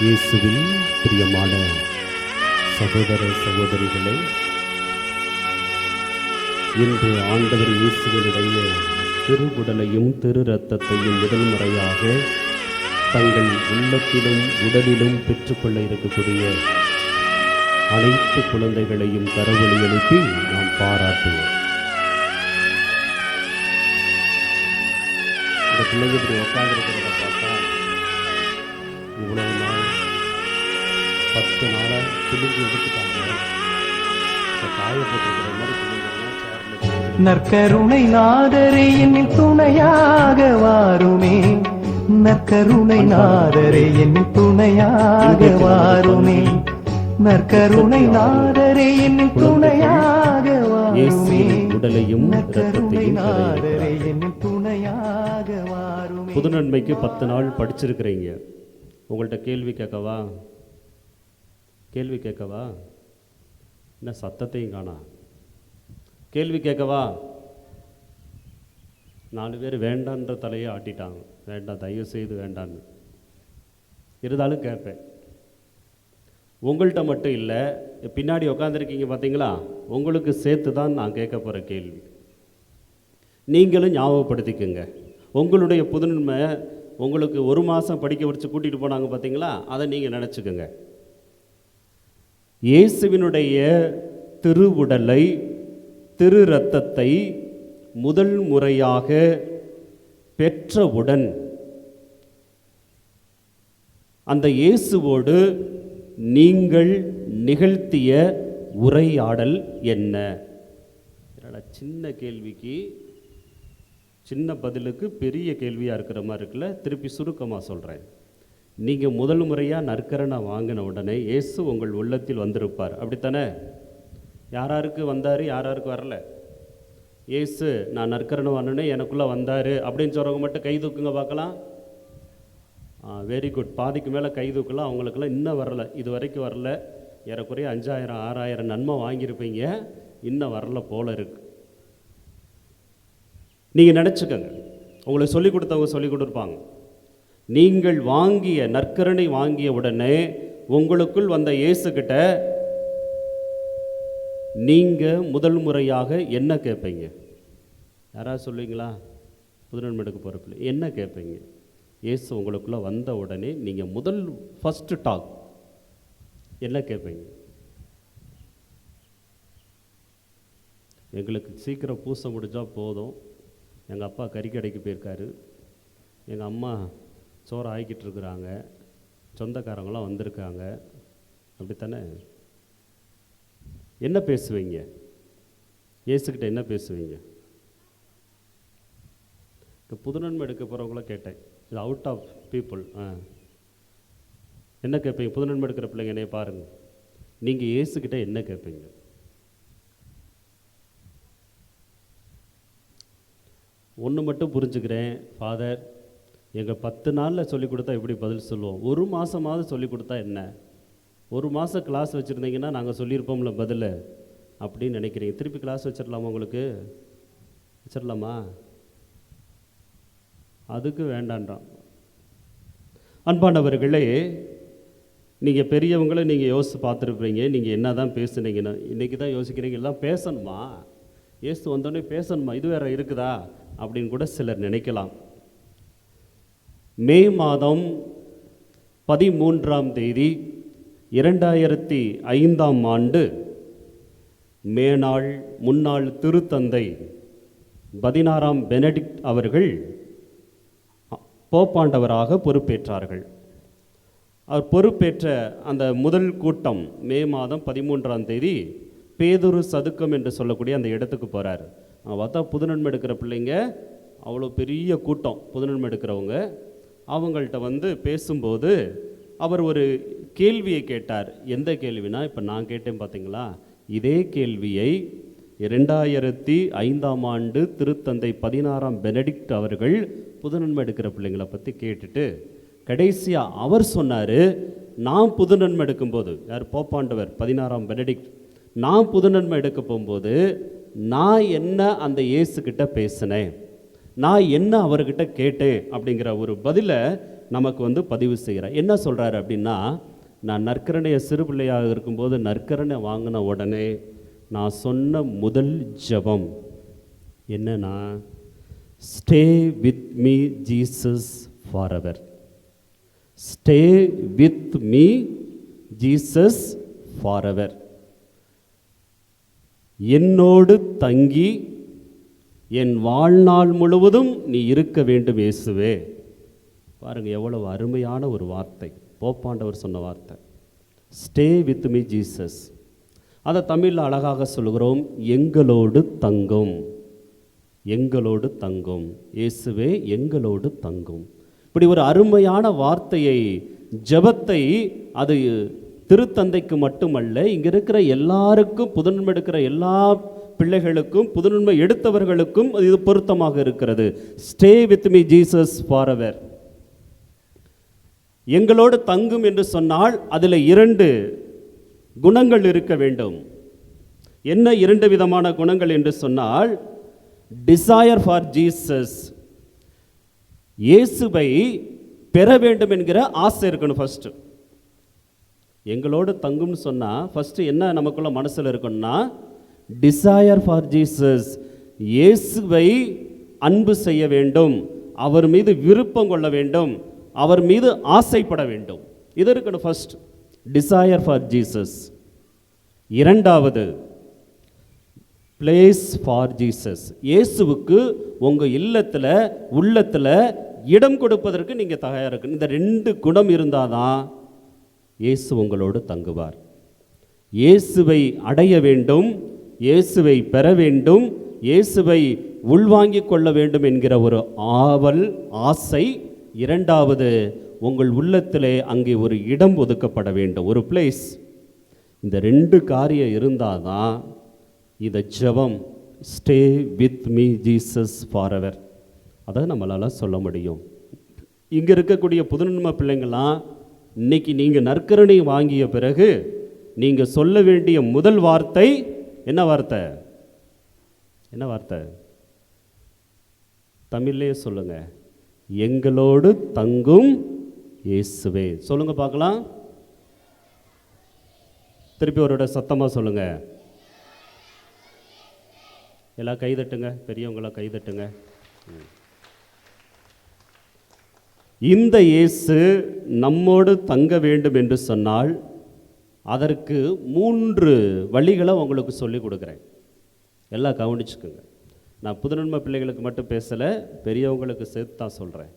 இயேசுவில் பிரியமான சகோதர சகோதரிகளை, இன்று ஆண்டவர் இயேசுவினுடைய திருவுடலையும் திரு இரத்தத்தையும் முதல் முறையாக தங்கள் உள்ளத்திலும் உடலிலும் பெற்றுக்கொள்ள இருக்கக்கூடிய அனைத்து குழந்தைகளையும் கரவொலி எழுப்பி நாம் பாராட்டுவோம். இந்த பிள்ளைங்க இப்படி உட்காந்துருக்கிறத பார்த்தா இவ்வளவு நாள் 10 நாளாக பிள்ளைங்க எடுத்துட்டாங்க. காயப்பட்டிருக்கிற மாதிரி பிள்ளைங்கள்லாம் நற்கருணை நாதரே என்னில் துணையாக வாருமே, நற்கருணை நாதரே என்னில் துணையாக வாருமே, நற்கருணை நாதரே என்னில் துணையாக வாருமே, உடலையும் நற்கருணை நாதரே என்னில் துணையாக வாருமே. புது நன்மைக்கு 10 நாள் படிச்சிருக்கிறீங்க. உங்கள்கிட்ட கேள்வி கேட்கவா? என்ன சத்தத்தையும் காணா? கேள்வி கேட்கவா? 4 பேர் வேண்டான்ற தலையை ஆட்டிட்டாங்க. வேண்டாம், தயவு செய்து வேண்டான்னு. இருந்தாலும் கேட்பேன். உங்கள்கிட்ட மட்டும் இல்லை, பின்னாடி உட்காந்துருக்கீங்க பார்த்தீங்களா, உங்களுக்கு சேர்த்து தான் நான் கேட்க போகிற கேள்வி. நீங்களும் ஞாபகப்படுத்திக்குங்க. உங்களுடைய புதுநன்மை உங்களுக்கு 1 மாதம் படிக்க வச்சு கூட்டிகிட்டு போனாங்க பார்த்தீங்களா, அதை நீங்கள் நினச்சிக்கோங்க. இயேசுவினுடைய திருவுடலை திரு இரத்தத்தை முதல் முறையாக பெற்றவுடன் அந்த இயேசுவோடு நீங்கள் நிகழ்த்திய உரையாடல் என்ன? சின்ன கேள்விக்கு சின்ன பதிலுக்கு பெரிய கேள்வியாக இருக்கிற மாதிரி இருக்குல்ல. திருப்பி சுருக்கமாக சொல்கிறேன். நீங்கள் முதல் முறையாக நற்கரணை வாங்கின உடனே இயேசு உங்கள் உள்ளத்தில் வந்திருப்பார், அப்படித்தானே? யாராருக்கு வந்தார், யாராருக்கு வரல? இயேசு நான் நற்கரணை வாங்கினே எனக்குள்ளே வந்தார் அப்படின்னு சொல்கிறவங்க மட்டும் கை தூக்குங்க பார்க்கலாம். Very good. பாதிக்கு மேலே கை தூக்கலாம். அவங்களுக்கெல்லாம் இன்னும் வரல, இது வரைக்கும் வரல. ஏறக்குறைய 5000 6000 நன்மை வாங்கியிருப்பீங்க, இன்னும் வரல போல இருக்கு. நீங்கள் நினச்சிக்கோங்க, உங்களுக்கு சொல்லிக் கொடுத்தவங்க சொல்லிக் கொடுப்பாங்க. நீங்கள் வாங்கிய நற்கரணை வாங்கிய உடனே உங்களுக்குள் வந்த இயேசுக்கிட்ட நீங்கள் முதல் முறையாக என்ன கேட்பீங்க? யாராவது சொல்லுவீங்களா? புதுநன்மை எடுக்க போகிறப்பில்லை என்ன கேட்பீங்க? இயேசு உங்களுக்குள்ளே வந்த உடனே நீங்கள் ஃபஸ்ட்டு டாக் என்ன கேட்பீங்க? எங்களுக்கு சீக்கிரம் பூச முடிஞ்சால் போதும், எங்கள் அப்பா கறிக்கடைக்கு போயிருக்காரு, எங்கள் அம்மா சோறு ஆகிக்கிட்டு இருக்கிறாங்க, சொந்தக்காரங்களாம் வந்திருக்காங்க, அப்படித்தானே? என்ன பேசுவீங்க? இயேசுக்கிட்ட என்ன பேசுவீங்க? இப்போ புதுநன்மை எடுக்க போகிறவங்கள கேட்டேன், இது அவுட் ஆஃப் பீப்புள். என்ன கேட்பீங்க? புதுநன்மை எடுக்கிற பிள்ளைங்க என்னைய பாருங்கள், நீங்கள் இயேசுக்கிட்ட என்ன கேட்பீங்க? ஒன்று மட்டும் புரிஞ்சுக்கிறேன், ஃபாதர் எங்கள் 10 நாளில் சொல்லிக் கொடுத்தா எப்படி பதில் சொல்லுவோம்? 1 மாதமாவது சொல்லிக் கொடுத்தா என்ன? 1 மாதம் கிளாஸ் வச்சுருந்தீங்கன்னா நாங்கள் சொல்லியிருப்போம்ல பதில் அப்படின்னு நினைக்கிறீங்க. திருப்பி கிளாஸ் வச்சிடலாமா? உங்களுக்கு வச்சிடலாமா? அதுக்கு வேண்டான்றான். அன்பானவர்களே, நீங்கள் பெரியவங்களை நீங்கள் யோசித்து பார்த்துருப்பீங்க. நீங்கள் என்ன தான் பேசுனீங்கன்னா இன்றைக்கி தான் யோசிக்கிறீங்க, எல்லாம் பேசணுமா? இயேசு வந்தோடனே பேசணுமா? இது வேறு இருக்குதா அப்படின்னு கூட சிலர் நினைக்கலாம். மே மாதம் 13ஆம் தேதி 2005ஆம் ஆண்டு மேனாள் முன்னாள் திருத்தந்தை 16ஆம் பெனடிக்ட் அவர்கள் போப்பாண்டவராக பொறுப்பேற்றார்கள். அவர் பொறுப்பேற்ற அந்த முதல் கூட்டம் மே மாதம் 13ஆம் தேதி பேதுரு சதுக்கம் என்று சொல்லக்கூடிய அந்த இடத்துக்கு போகிறார். பார்த்தா புதுநன்மை எடுக்கிற பிள்ளைங்க அவ்வளோ பெரிய கூட்டம். புதுநன்மை எடுக்கிறவங்க அவங்கள்ட்ட பேசும்போது அவர் ஒரு கேள்வியை கேட்டார். எந்த கேள்வினா, இப்போ நான் கேட்டேன் பார்த்தீங்களா, இதே கேள்வியை 2005ஆம் ஆண்டு திருத்தந்தை 16ஆம் பெனடிக்ட் அவர்கள் புதுநன்மை எடுக்கிற பிள்ளைங்களை பற்றி கேட்டுட்டு கடைசியாக அவர் சொன்னார், நான் புதுநன்மை எடுக்கும்போது, யார்? போப்பாண்டவர் 16ஆம் பெனடிக்ட், நான் புதுநன்மை எடுக்க போகும்போது நான் என்ன அந்த இயேசுக்கிட்ட பேசினேன், நான் என்ன அவர்கிட்ட கேட்டேன் அப்படிங்கிற ஒரு பதிலை நமக்கு பதிவு செய்கிறார். என்ன சொல்கிறாரு அப்படின்னா, நான் நற்கரணையை சிறு பிள்ளையாக இருக்கும்போது நற்கரணை வாங்கின உடனே நான் சொன்ன முதல் ஜெபம் என்னன்னா, stay with me Jesus forever. Stay with me Jesus forever. என்னோடு தங்கி என் வாழ்நாள் முழுவதும் நீ இருக்க வேண்டும் இயேசுவே. பாருங்கள், எவ்வளவு அருமையான ஒரு வார்த்தை, போப்பாண்டவர் சொன்ன வார்த்தை. Stay with me Jesus. அதை தமிழில் அழகாக சொல்கிறோம், எங்களோடு தங்கும். எங்களோடு தங்கும் இயேசுவே, எங்களோடு தங்கும். இப்படி ஒரு அருமையான வார்த்தையை, ஜெபத்தை, அது திருத்தந்தைக்கு மட்டுமல்ல, இங்கே இருக்கிற எல்லாருக்கும், புதுநன்மை எடுக்கிற எல்லா பிள்ளைகளுக்கும், புதுநன்மை எடுத்தவர்களுக்கும் இது பொருத்தமாக இருக்கிறது. Stay with me Jesus forever. எங்களோடு தங்கும் என்று சொன்னால் அதில் 2 குணங்கள் இருக்க வேண்டும். என்ன 2 விதமான குணங்கள் என்று சொன்னால், டிசையர் ஃபார் ஜீசஸ், இயேசுவை பெற வேண்டும் என்கிற ஆசை இருக்கணும். ஃபர்ஸ்ட் எங்களோடு தங்கும்னு சொன்னால் ஃபர்ஸ்ட் என்ன நமக்குள்ள மனசில் இருக்கணும்னா, டிசையர் ஃபார் ஜீசஸ், இயேசுவை அன்பு செய்ய வேண்டும், அவர் மீது விருப்பம் கொள்ள வேண்டும், அவர் மீது ஆசைப்பட வேண்டும். இது இருக்கணும் ஃபர்ஸ்ட், டிசையர் ஃபார் ஜீசஸ். 2வது, பிளேஸ் ஃபார் ஜீசஸ், இயேசுவுக்கு உங்கள் இல்லத்தில், உள்ளத்தில் இடம் கொடுப்பதற்கு நீங்கள் தயாராக இருக்கணும். இந்த 2 குணம் இருந்தால் தான் இயேசு உங்களோடு தங்குவார். இயேசுவை அடைய வேண்டும், இயேசுவை பெற வேண்டும், இயேசுவை உள்வாங்கிக் கொள்ள வேண்டும் என்கிற ஒரு ஆவல், ஆசை. 2வது, உங்கள் உள்ளத்திலே அங்கே ஒரு இடம் ஒதுக்கப்பட வேண்டும், ஒரு பிளேஸ். இந்த 2 காரியம் இருந்தால் தான் இந்த ஜெபம், stay with me Jesus forever, அதை நம்மளால் சொல்ல முடியும். இங்கே இருக்கக்கூடிய புதுநன்மை பிள்ளைங்களாம், இன்னைக்கு நீங்கள் நற்கருணை வாங்கிய பிறகு நீங்கள் சொல்ல வேண்டிய முதல் வார்த்தை என்ன வார்த்தை? என்ன வார்த்தை? தமிழ்லேயே சொல்லுங்க, எங்களோடு தங்கும் இயேசுவே. சொல்லுங்க பார்க்கலாம், திருப்பி அவரோட சத்தமாக சொல்லுங்க. எல்லாம் கைதட்டுங்க, பெரியவங்களாம் கைதட்டுங்க. இந்த இயேசு நம்மோடு தங்க வேண்டும் என்று சொன்னால் அதற்கு 3 வழிகளை உங்களுக்கு சொல்லி கொடுக்குறேன். எல்லாம் கவனிச்சுக்குங்க. நான் புதுநன்மை பிள்ளைகளுக்கு மட்டும் பேசலை, பெரியவங்களுக்கு சேர்த்து தான் சொல்கிறேன்.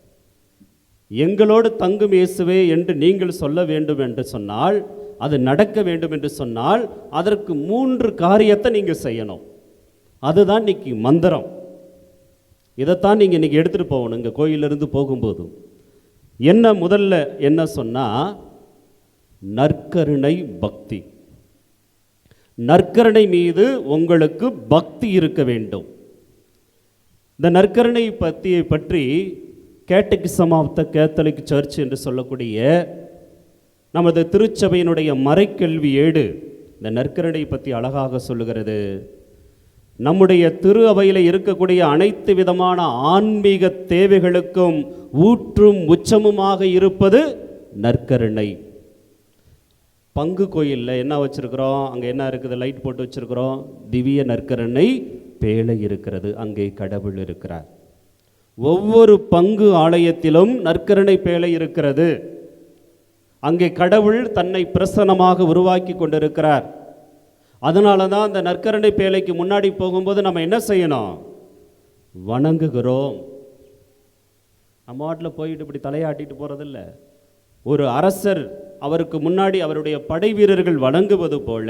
எங்களோடு தங்கும் இயேசுவே என்று நீங்கள் சொல்ல வேண்டும் என்று சொன்னால், அது நடக்க வேண்டும் என்று சொன்னால், அதற்கு 3 காரியத்தை நீங்கள் செய்யணும். அதுதான் இன்னைக்கு மந்திரம். இதைத்தான் நீங்கள் இன்றைக்கி எடுத்துகிட்டு போகணும் இங்கே கோயிலிருந்து போகும்போது. என்ன முதல்ல என்ன சொன்னால், நற்கருணை பக்தி. நற்கருணை மீது உங்களுக்கு பக்தி இருக்க வேண்டும். இந்த நற்கருணை பற்றி catechism of the Catholic Church என்று சொல்லக்கூடிய நமது திருச்சபையினுடைய மறைக்கல்வி ஏடு இந்த நற்கருணை பற்றி அழகாக சொல்லுகிறது. நம்முடைய திரு அவையில் இருக்கக்கூடிய அனைத்து விதமான ஆன்மீக தேவைகளுக்கும் ஊற்றும் உச்சமுமாக இருப்பது நற்கருணை. பங்கு கோயிலில் என்ன வச்சுருக்கிறோம்? அங்கே என்ன இருக்குது? லைட் போட்டு வச்சுருக்கிறோம். திவ்ய நற்கருணை பேழை இருக்கிறது, அங்கே கடவுள் இருக்கிறார். ஒவ்வொரு பங்கு ஆலயத்திலும் நற்கருணை பேழை இருக்கிறது. அங்கே கடவுள் தன்னை பிரசன்னமாக உருவாக்கி கொண்டிருக்கிறார். அதனால தான் அந்த நற்கருணை பேழைக்கு முன்னாடி போகும்போது நம்ம என்ன செய்யணும்? வணங்குகிறோம். நம்ம வாட்டில் போயிட்டு இப்படி தலையாட்டிட்டு போகிறதில்ல. ஒரு அரசர் அவருக்கு முன்னாடி அவருடைய படை வீரர்கள் வணங்குவது போல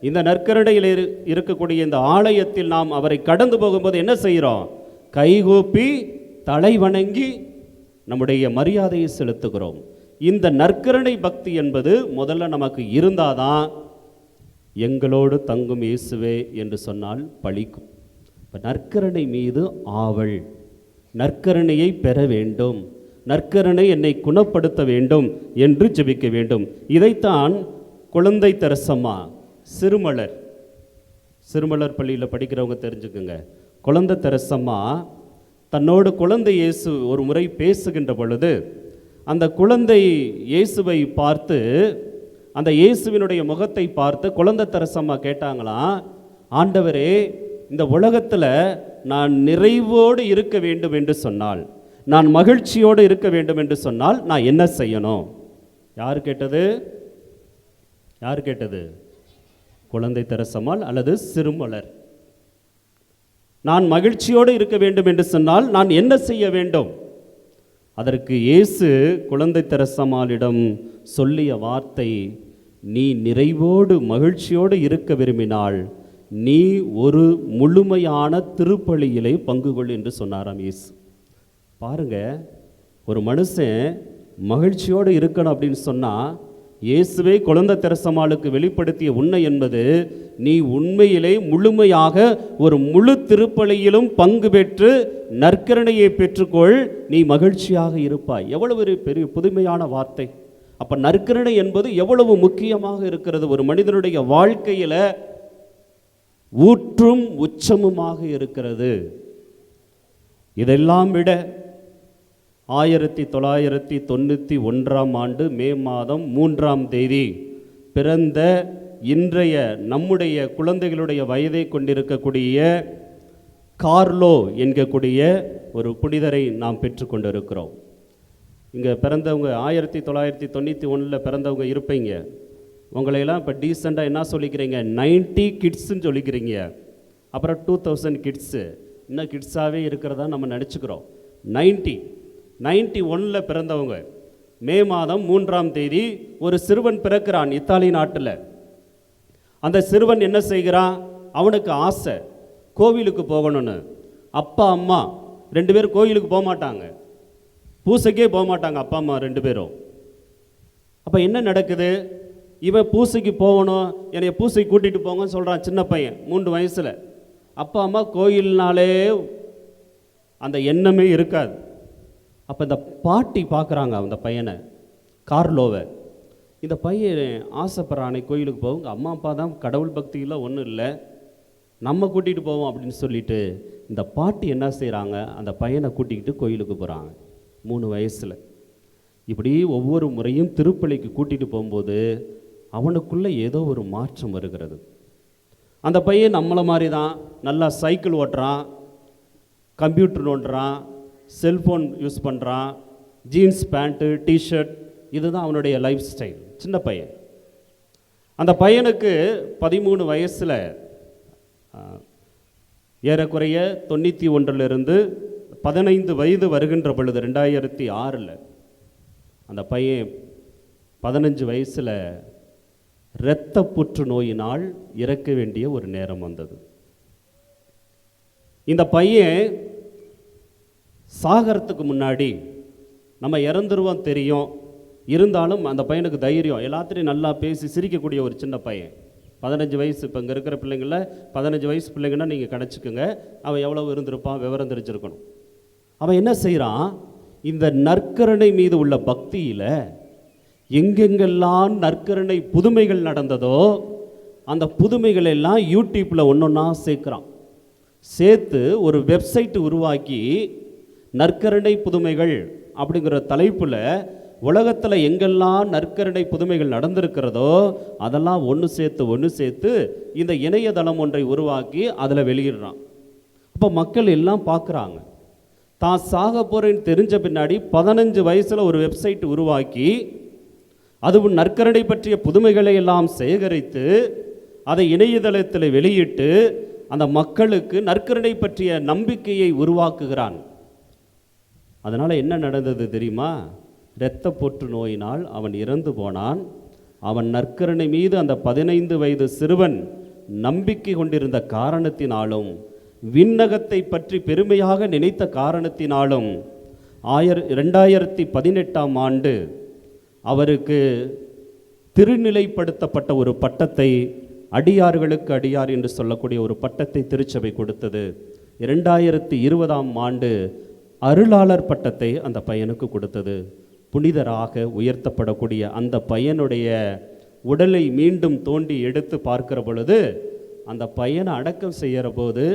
இந்த நற்கருணையில் இருக்கக்கூடிய இந்த ஆலயத்தில் நாம் அவரை கடந்து போகும்போது என்ன செய்கிறோம்? கைகூப்பி தலை வணங்கி நம்முடைய மரியாதையை செலுத்துகிறோம். இந்த நற்கருணை பக்தி என்பது முதல்ல நமக்கு இருந்தாதான் எங்களோடு தங்கும் இயேசுவே என்று சொன்னால் பலிக்கும். இப்போ நற்கருணை மீது ஆவல், நற்கருணையை பெற வேண்டும், நற்கருணை என்னை குணப்படுத்த வேண்டும் என்று ஜெபிக்க வேண்டும். இதைத்தான் குழந்தை தெரசம்மா சிறுமலர் பள்ளியில் படிக்கிறவங்க தெரிஞ்சுக்குங்க. குழந்தை தெரசம்மா தன்னோடு குழந்தை இயேசு ஒரு முறை பேசுகின்ற பொழுது அந்த குழந்தை இயேசுவை பார்த்து, அந்த இயேசுவினுடைய முகத்தை பார்த்து குழந்தை தெரசம்மா கேட்டாங்களாம், ஆண்டவரே, இந்த உலகத்தில் நான் நிறைவோடு இருக்க வேண்டும் என்று சொன்னால், நான் மகிழ்ச்சியோடு இருக்க வேண்டும் என்று சொன்னால் நான் என்ன செய்யணும்? யார் கேட்டது? யார் கேட்டது? குழந்தை தெரசம்மாள் அல்லது சிறுமலர். நான் மகிழ்ச்சியோடு இருக்க வேண்டும் என்று சொன்னால் நான் என்ன செய்ய வேண்டும்? அதற்கு இயேசு குழந்தை தெரசம்மாளிடம் சொல்லிய வார்த்தை, நீ நிறைவோடு மகிழ்ச்சியோடு இருக்க விரும்பினால் நீ ஒரு முழுமையான திருப்பலியிலே பங்கு கொள் என்று சொன்னாராம் இயேசு. பாருங்க, ஒரு மனுஷன் மகிழ்ச்சியோடு இருக்கணும் அப்படின்னு சொன்னால், இயேசுவே குழந்தை தெரசம்மாளுக்கு வெளிப்படுத்திய உண்மை என்பது, நீ உண்மையிலே முழுமையாக ஒரு முழு திருப்பலியிலும் பங்கு பெற்று நற்கருணையை பெற்றுக்கொள், நீ மகிழ்ச்சியாக இருப்பாய். எவ்வளவு ஒரு பெரிய புதுமையான வார்த்தை! அப்போ நற்கருணை என்பது எவ்வளவு முக்கியமாக இருக்கிறது. ஒரு மனிதனுடைய வாழ்க்கையில் ஊற்றும் உச்சமுமாக இருக்கிறது. இதெல்லாம் விட 1991 மே மாதம் 3ஆம் தேதி பிறந்த இன்றைய நம்முடைய குழந்தைகளுடைய வயதை கொண்டிருக்கக்கூடிய கார்லோ என்கக்கூடிய ஒரு புனிதரை நாம் பெற்றுக்கொண்டிருக்கிறோம். இங்கே பிறந்தவங்க 1991 பிறந்தவங்க இருப்பீங்க. உங்களையெல்லாம் இப்போ டீசெண்டாக என்ன சொல்லிக்கிறீங்க? 90 கிட்ஸுன்னு சொல்லிக்கிறீங்க. அப்புறம் 2000 கிட்ஸு. இன்னும் கிட்ஸாகவே இருக்கிறதா நம்ம நினச்சிக்கிறோம். 91 பிறந்தவங்க மே மாதம் 3ஆம் தேதி ஒரு சிறுவன் பிறக்கிறான் இத்தாலி நாட்டில். அந்த சிறுவன் என்ன செய்கிறான்? அவனுக்கு ஆசை கோவிலுக்கு போகணும்னு. அப்பா அம்மா 2 பேரும் கோவிலுக்கு போக மாட்டாங்க, பூசைக்கே போக மாட்டாங்க அப்பா அம்மா 2 பேரும். அப்போ என்ன நடக்குது? இவன் பூசைக்கு போகணும், என்னைய பூசைக்கு கூட்டிகிட்டு போங்கன்னு சொல்கிறான். சின்ன பையன் 3 வயசில். அப்பா அம்மா கோயில்னாலே அந்த எண்ணமே இருக்காது. அப்போ இந்த பாட்டி பார்க்குறாங்க அந்த பையனை, கார்லோவை. இந்த பையன் ஆசைப்படுறானே கோயிலுக்கு போவோங்க, அம்மா அப்பா தான் கடவுள் பக்தியில் ஒன்றும் இல்லை, நம்ம கூட்டிகிட்டு போவோம் அப்படின்னு சொல்லிட்டு இந்த பாட்டி என்ன செய்கிறாங்க? அந்த பையனை கூட்டிக்கிட்டு கோயிலுக்கு போகிறாங்க 3 வயசில். இப்படி ஒவ்வொரு முறையும் திருப்பலிக்கு கூட்டிகிட்டு போகும்போது அவனுக்குள்ளே ஏதோ ஒரு மாற்றம் வருகிறது. அந்த பையன் நம்மளை மாதிரி தான், நல்லா சைக்கிள் ஓட்டுறான், கம்ப்யூட்டர் நோண்டுறான், செல்ஃபோன் யூஸ் பண்ணுறான், ஜீன்ஸ் பேண்ட்டு டிஷர்ட், இதுதான் அவனுடைய லைஃப் ஸ்டைல். சின்ன பையன். அந்த பையனுக்கு 13 வயசில் ஏறக்குறைய 91 15 வயது வருகின்ற பொழுது 2006 அந்த பையன் 15 வயசில் இரத்த புற்று நோயினால் இறக்க வேண்டிய ஒரு நேரம் வந்தது. இந்த பையன் சாகறதுக்கு முன்னாடி நம்ம இறந்துருவோம் தெரியும், இருந்தாலும் அந்த பையனுக்கு தைரியம், எல்லாத்திலையும் நல்லா பேசி சிரிக்கக்கூடிய ஒரு சின்ன பையன். 15 வயசு. இப்போ இங்கே இருக்கிற பிள்ளைங்கள 15 வயசு பிள்ளைங்கன்னா நீங்கள் கணச்சிக்குங்க, அவன் எவ்வளோ இருந்திருப்பான், விவரம் தெரிஞ்சிருக்கணும். அவன் என்ன செய்கிறான்? இந்த நற்கருணை மீது உள்ள பக்தியில் எங்கெங்கெல்லாம் நற்கருணை புதுமைகள் நடந்ததோ அந்த புதுமைகள் எல்லாம் யூடியூப்பில் ஒன்றொன்னா சேர்க்குறான். சேர்த்து ஒரு வெப்சைட் உருவாக்கி நற்கருணை புதுமைகள் அப்படிங்கிற தலைப்பில் உலகத்தில் எங்கெல்லாம் நற்கருணை புதுமைகள் நடந்திருக்கிறதோ அதெல்லாம் ஒன்று சேர்த்து இந்த இணையதளம் ஒன்றை உருவாக்கி அதில் வெளியிடுறான். அப்போ மக்கள் எல்லாம் பார்க்குறாங்க. தான் சாக போகிறேன்னு தெரிஞ்ச பின்னாடி 15 வயசில் ஒரு வெப்சைட் உருவாக்கி அதுவும் நற்கருணை பற்றிய புதுமைகளை எல்லாம் சேகரித்து அதை இணையதளத்தில் வெளியிட்டு அந்த மக்களுக்கு நற்கருணை பற்றிய நம்பிக்கையை உருவாக்குகிறான். அதனால் என்ன நடந்தது தெரியுமா? இரத்த புற்று நோயினால் அவன் இறந்து போனான். அவன் நற்கருணை மீது அந்த 15 வயது சிறுவன் நம்பிக்கை கொண்டிருந்த காரணத்தினாலும் விண்ணகத்தை பற்றி பெருமையாக நினைத்த காரணத்தினாலும் 2018ஆம் ஆண்டு அவருக்கு திருநிலைப்படுத்தப்பட்ட ஒரு பட்டத்தை, அடியார்களுக்கு அடியார் என்று சொல்லக்கூடிய ஒரு பட்டத்தை திருச்சபை கொடுத்தது. 2020ஆம் ஆண்டு அருளாளர் பட்டத்தை அந்த பையனுக்கு கொடுத்தது. புனிதராக உயர்த்தப்படக்கூடிய அந்த பையனுடைய உடலை மீண்டும் தோண்டி எடுத்து பார்க்கிற பொழுது அந்த பையனை அடக்கம் செய்கிற போது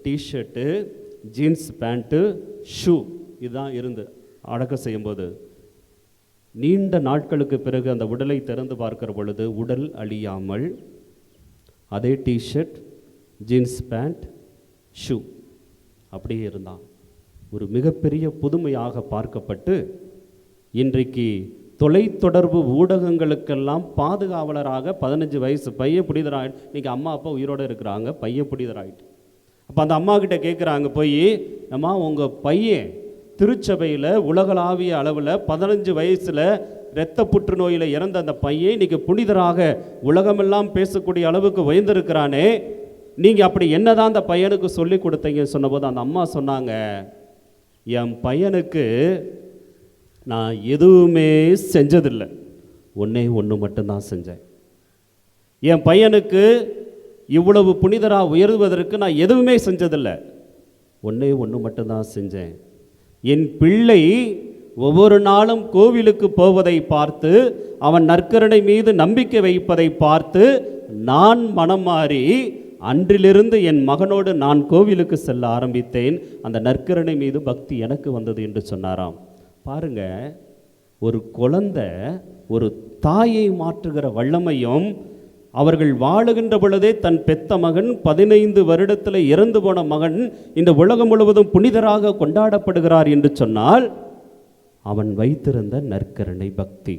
டிஷர்ட்டு, ஜீன்ஸ் பேண்ட்டு, ஷூ இதுதான் இருந்து அடக்கம் செய்யும்போது நீண்ட நாட்களுக்கு பிறகு அந்த உடலை திறந்து பார்க்கிற பொழுது உடல் அழியாமல் அதே டிஷர்ட், ஜீன்ஸ் பேண்ட், ஷூ அப்படியே இருந்தான். ஒரு மிகப்பெரிய புதுமையாக பார்க்கப்பட்டு இன்றைக்கு தொலைத்தொடர்பு ஊடகங்களுக்கெல்லாம் பாதுகாவலராக 15 வயசு பையன் புனிதராயிட்டு, இன்றைக்கி அம்மா அப்பா உயிரோடு இருக்கிறாங்க, பையன் புனிதராயிட்டு. அப்போ அந்த அம்மா கிட்ட கேட்குறாங்க போய், அம்மா உங்கள் பையன் திருச்சபையில் உலகளாவிய அளவில் 15 வயசில் இரத்த புற்றுநோயில் இறந்த அந்த பையன் இன்றைக்கி புனிதராக உலகமெல்லாம் பேசக்கூடிய அளவுக்கு உயர்ந்திருக்கிறானே, நீங்கள் அப்படி என்னதான் அந்த பையனுக்கு சொல்லி கொடுத்தீங்கன்னு சொன்னபோது அந்த அம்மா சொன்னாங்க, என் பையனுக்கு நான் எதுவுமே செஞ்சதில்லை, ஒன்று மட்டும்தான் செஞ்சேன். என் பையனுக்கு இவ்வளவு புனிதராக உயர்வதற்கு நான் எதுவுமே செஞ்சதில்லை, ஒன்று மட்டும்தான் செஞ்சேன். என் பிள்ளை ஒவ்வொரு நாளும் கோவிலுக்கு போவதை பார்த்து அவன் நற்கருணை மீது நம்பிக்கை வைப்பதை பார்த்து நான் மனம் மாறி அன்றிலிருந்து என் மகனோடு நான் கோவிலுக்கு செல்ல ஆரம்பித்தேன். அந்த நற்கருணை மீது பக்தி எனக்கு வந்தது என்று சொன்னாராம். பாருங்க, ஒரு குழந்தை ஒரு தாயை மாற்றுகிற வல்லமையும், அவர்கள் வாழுகின்ற பொழுதே தன் பெத்த மகன் 15 வருடத்தில் இறந்து போன மகன் இந்த உலகம் முழுவதும் புனிதராக கொண்டாடப்படுகிறார் என்று சொன்னால் அவன் வைத்திருந்த நற்கருணை பக்தி.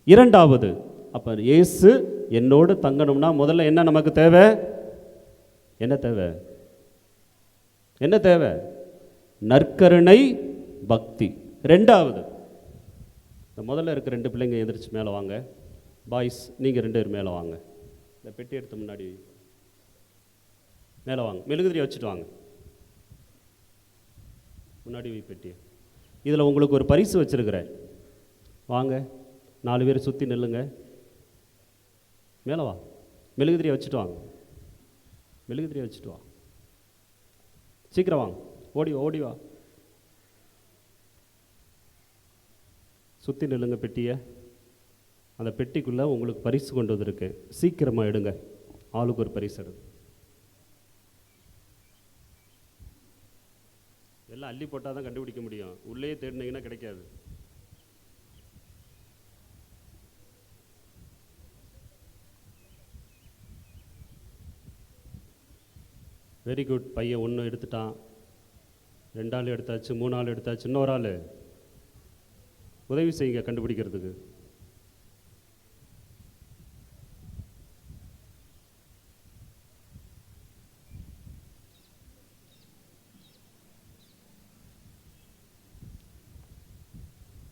இரண்டாவது, அப்போ இயேசு என்னோடு தங்கணும்னா முதல்ல என்ன நமக்கு தேவை? என்ன தேவை? என்ன தேவை? நற்கருணை பக்தி. ரெண்டாவது, இந்த முதல்ல இருக்க 2 பிள்ளைங்க எந்திரிச்சு மேலே வாங்க. பாய்ஸ் நீங்கள் 2 பேர் மேலே வாங்க. இந்த பெட்டி எடுத்து முன்னாடி மேலே வாங்க. மெழுகுதிரியை வச்சுட்டு வாங்க. முன்னாடி வை பெட்டியை. இதில் உங்களுக்கு ஒரு பரிசு வச்சுருக்கிறேன். வாங்க, 4 பேர் சுற்றி நில்லுங்க. மேலே வா. மெழுகுதிரியை வச்சுட்டு வாங்க. மெழுகுதிரியை வச்சுட்டு வா. சீக்கிரம் வாங்க. ஓடி வா. சுற்றி நில்லுங்க பெட்டியை. அந்த பெட்டிக்குள்ளே உங்களுக்கு பரிசு கொண்டு வந்திருக்கு. சீக்கிரமாக எடுங்க. ஆளுக்கு ஒரு பரிசு எடுங்க. எல்லாம் அள்ளி போட்டால் தான் கண்டுபிடிக்க முடியும். உள்ளே தேடினீங்கன்னா கிடைக்காது. Very good. பையன் 1 எடுத்துட்டான், 2 ஆள் எடுத்தாச்சு, 3 ஆள் எடுத்தாச்சு. இன்னொரு ஆள் உதவி செய்யுங்க கண்டுபிடிக்கிறதுக்கு.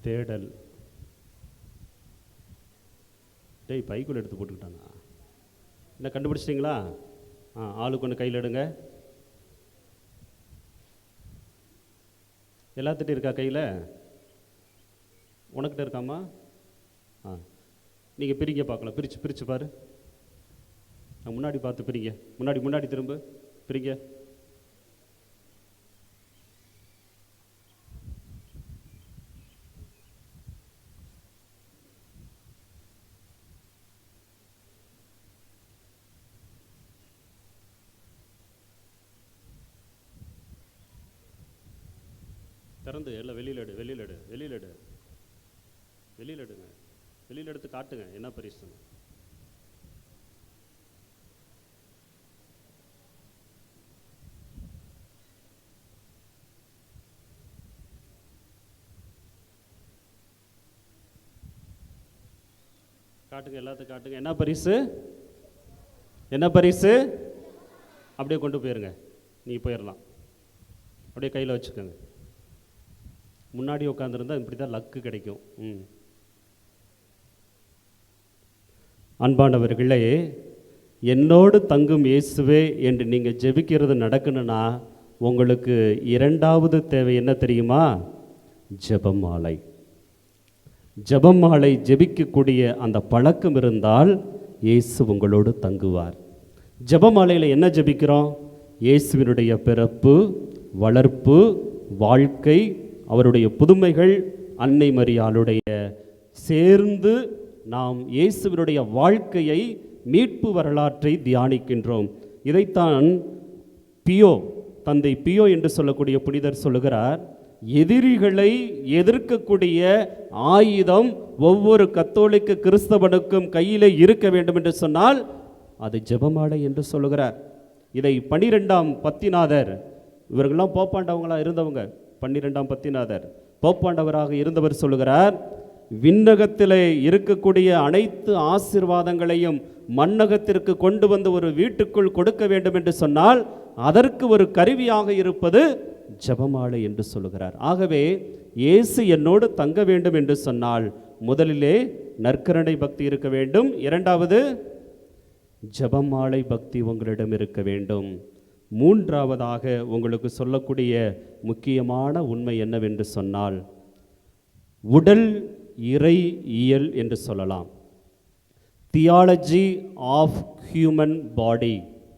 தேடல். டேய், பைக்குள்ள எடுத்து போட்டுக்கிட்டானா? என்ன கண்டுபிடிச்சிட்டிங்களா? ஆளுக்கு ஒன்று கையில் எடுங்க. எல்லாத்துட்டும் இருக்கா கையில்? உனக்கிட்ட இருக்காமா? நீங்கள் பிரிங்க பார்க்கலாம். பிரித்து பாரு. முன்னாடி பார்த்து பிரிங்க. முன்னாடி திரும்ப பிரிங்க. திறந்து எல்லாம் வெளியில் எடுங்க. வெளியில் எடுத்து காட்டுங்க என்ன பரிசு. காட்டுங்க, எல்லாத்துக்கும் காட்டுங்க. என்ன பரிசு? அப்படியே கொண்டு போயிருங்க. நீங்கள் போயிடலாம். அப்படியே கையில் வச்சுக்கோங்க. முன்னாடி உட்காந்துருந்தா இப்படி தான் லக்கு கிடைக்கும். அன்பானவர்களே, என்னோடு தங்கும் இயேசுவே என்று நீங்கள் ஜெபிக்கிறது நடக்கணும்னா உங்களுக்கு 2வது தேவை என்ன தெரியுமா? ஜெபமாலை. ஜெபமாலை ஜெபிக்கக்கூடிய அந்த பழக்கம் இருந்தால் இயேசு உங்களோடு தங்குவார். ஜெபமாலையில் என்ன ஜெபிக்கிறோம்? இயேசுவினுடைய பிறப்பு, வளர்ப்பு, வாழ்க்கை, அவருடைய புதுமைகள், அன்னை மரியாளுடைய சேர்ந்து நாம் இயேசுவினுடைய வாழ்க்கையை, மீட்பு வரலாற்றை தியானிக்கின்றோம். இதைத்தான் பியோ தந்தை பியோ என்று சொல்லக்கூடிய புனிதர் சொல்லுகிறார், எதிரிகளை எதிர்க்கக்கூடிய ஆயுதம் ஒவ்வொரு கத்தோலிக்க கிறிஸ்தவனுக்கும் கையிலே இருக்க வேண்டும் என்று சொன்னால் அது ஜெபமாலை என்று சொல்லுகிறார். இதை 12ஆம் பத்திநாதர், இவர்கள்லாம் போப்பாண்டவங்களாக இருந்தவங்க, 12ஆம் பத்திநாதர் போப்பாண்டவராக இருந்தவர் சொல்லுகிறார், விண்ணகத்திலே இருக்கக்கூடிய அனைத்து ஆசீர்வாதங்களையும் மண்ணகத்திற்கு கொண்டு வந்து ஒரு வீட்டுக்குள் கொடுக்க வேண்டும் என்று சொன்னால் அதற்கு ஒரு கருவியாக இருப்பது ஜெபமாலை என்று சொல்லுகிறார். ஆகவே இயேசு என்னோடு தங்க வேண்டும் என்று சொன்னால் முதலிலே நற்கருணை பக்தி இருக்க வேண்டும், இரண்டாவது ஜெபமாலை பக்தி உங்களிடம் இருக்க வேண்டும், மூன்றாவதாக உங்களுக்கு சொல்லக்கூடிய முக்கியமான உண்மை என்னவென்று சொன்னால் உடல் இறை இயல் என்று சொல்லலாம். தியாலஜி ஆஃப் ஹியூமன் பாடி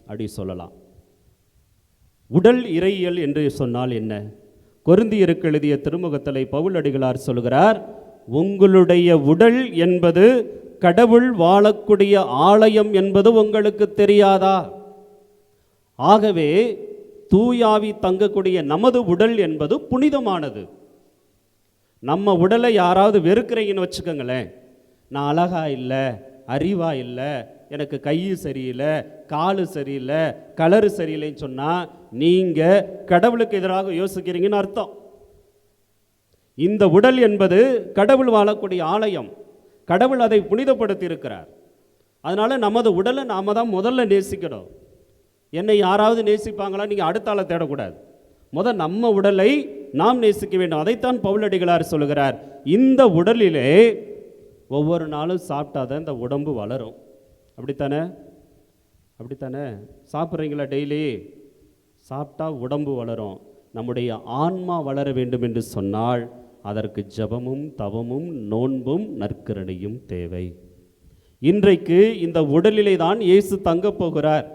அப்படி சொல்லலாம். உடல் இறையியல் என்று சொன்னால் என்ன? கொரிந்தியருக்கு எழுதிய திருமுகத்திலே பவுல் அடிகளார் சொல்கிறார், உங்களுடைய உடல் என்பது கடவுள் வாழக்கூடிய ஆலயம் என்பது உங்களுக்கு தெரியாதா? ஆகவே தூயாவி தங்கக்கூடிய நமது உடல் என்பது புனிதமானது. நம்ம உடலை யாராவது வெறுக்கிறீங்கன்னு வச்சுக்கோங்களேன், நான் அழகா இல்லை, அறிவா இல்லை, எனக்கு கை சரியில்லை, காலு சரியில்லை, கலரு சரியில்லைன்னு சொன்னால் நீங்கள் கடவுளுக்கு எதிராக யோசிக்கிறீங்கன்னு அர்த்தம். இந்த உடல் என்பது கடவுள் வாழக்கூடிய ஆலயம், கடவுள் அதை புனிதப்படுத்தி இருக்கிறார். அதனால் நமது உடலை நாம் தான் முதல்ல நேசிக்கணும். என்னை யாராவது நேசிப்பாங்களா, நீங்கள் அடுத்த ஆளை தேடக்கூடாது, நம்ம உடலை நாம் நேசிக்க வேண்டும். அதைத்தான் பவுலடிகளார் சொல்லுகிறார், இந்த உடலிலே ஒவ்வொரு நாளும் சாப்பிட்டாதான் இந்த உடம்பு வளரும். அப்படித்தானே? அப்படித்தானே? சாப்பிட்றீங்களா? டெய்லி சாப்பிட்டா உடம்பு வளரும். நம்முடைய ஆன்மா வளர வேண்டும் என்று சொன்னால் அதற்கு ஜெபமும் தவமும் நோன்பும் நற்கருணையும் தேவை. இன்றைக்கு இந்த உடலிலே தான் இயேசு தங்கப் போகிறார்.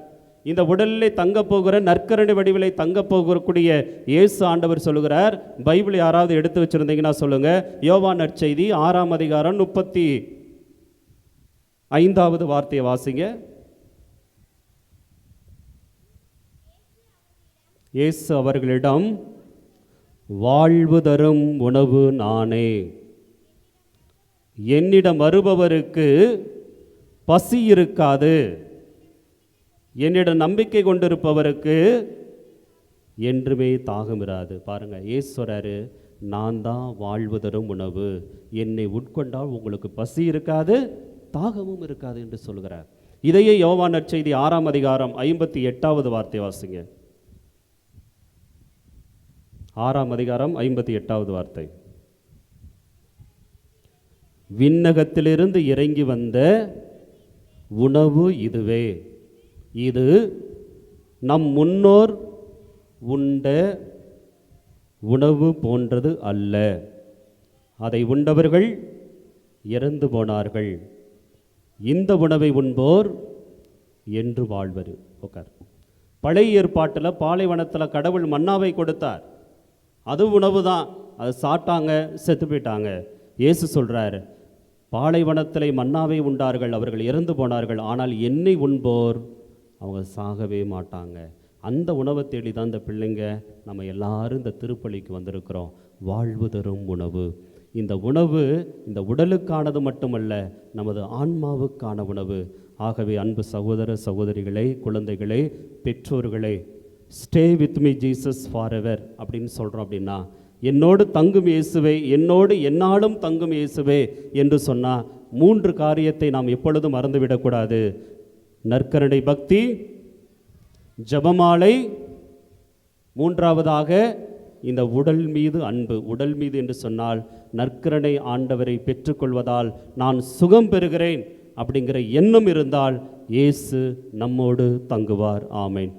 இந்த உடலிலே தங்கப் போகிற நற்கருணை வடிவிலை தங்கப் போகக்கூடிய இயேசு ஆண்டவர் சொல்லுகிறார். பைபிள் யாராவது எடுத்து வச்சிருந்தீங்கன்னா சொல்லுங்க. யோவான் நற்செய்தி 6ஆம் அதிகாரம் 35வது வார்த்தையை வாசிங்க. இயேசு அவர்களிடம், வாழ்வு தரும் உணவு நானே, என்னிடம் வருபவருக்கு பசி இருக்காது, என்னிடம் நம்பிக்கை கொண்டிருப்பவருக்கு என்றுமே தாகம் இராது. பாருங்க, ஈஸ்வரர் நான் தான் வாழ்வு தரும் உணவு, என்னை உட்கொண்டால் உங்களுக்கு பசி இருக்காது, தாகமும் இருக்காது என்று சொல்கிறார். இதையே யோவான் நற்செய்தி 6ஆம் அதிகாரம் 58வது வார்த்தை வாசிங்க. 6ஆம் அதிகாரம் 58வது வார்த்தை. விண்ணகத்திலிருந்து இறங்கி வந்த உணவு இதுவே, இது நம் முன்னோர் உண்ட உணவு போன்றது அல்ல, அதை உண்டவர்கள் இறந்து போனார்கள், இந்த உணவை உண்போர் என்று வாழ்வர். உட்கார். பழைய ஏற்பாட்டில் பாலைவனத்தில் கடவுள் மன்னாவை கொடுத்தார், அது உணவு தான், அது சாப்பிட்டாங்க, செத்து போயிட்டாங்க. இயேசு சொல்கிறார், பாலைவனத்தில் மன்னாவை உண்டார்கள், அவர்கள் இறந்து போனார்கள், ஆனால் என்னை உண்போர் அவங்க சாகவே மாட்டாங்க. அந்த உணவை தேடி தான் இந்த பிள்ளைங்க நம்ம எல்லாரும் இந்த திருப்பலிக்கு வந்திருக்கிறோம். வாழ்வு தரும் உணவு. இந்த உணவு இந்த உடலுக்கானது மட்டுமல்ல, நமது ஆன்மாவுக்கான உணவு. ஆகவே அன்பு சகோதர சகோதரிகளே, குழந்தைகளே, பெற்றோர்களே, stay with me Jesus for ever அப்படின்னு சொல்கிறோம். அப்படின்னா என்னோடு தங்கும் இயேசுவே, என்னோடு என்னாலும் தங்கும் இயேசுவே என்று சொன்னால் 3 காரியத்தை நாம் எப்பொழுதும் மறந்துவிடக்கூடாது. நற்கருணை பக்தி, ஜெபமாலை, மூன்றாவதாக இந்த உடல் மீது அன்பு. உடல் மீது என்று சொன்னால் நற்கருணை ஆண்டவரை பெற்றுக்கொள்வதால் நான் சுகம் பெறுகிறேன் அப்படிங்கிற எண்ணம் இருந்தால் இயேசு நம்மோடு தங்குவார். ஆமென்.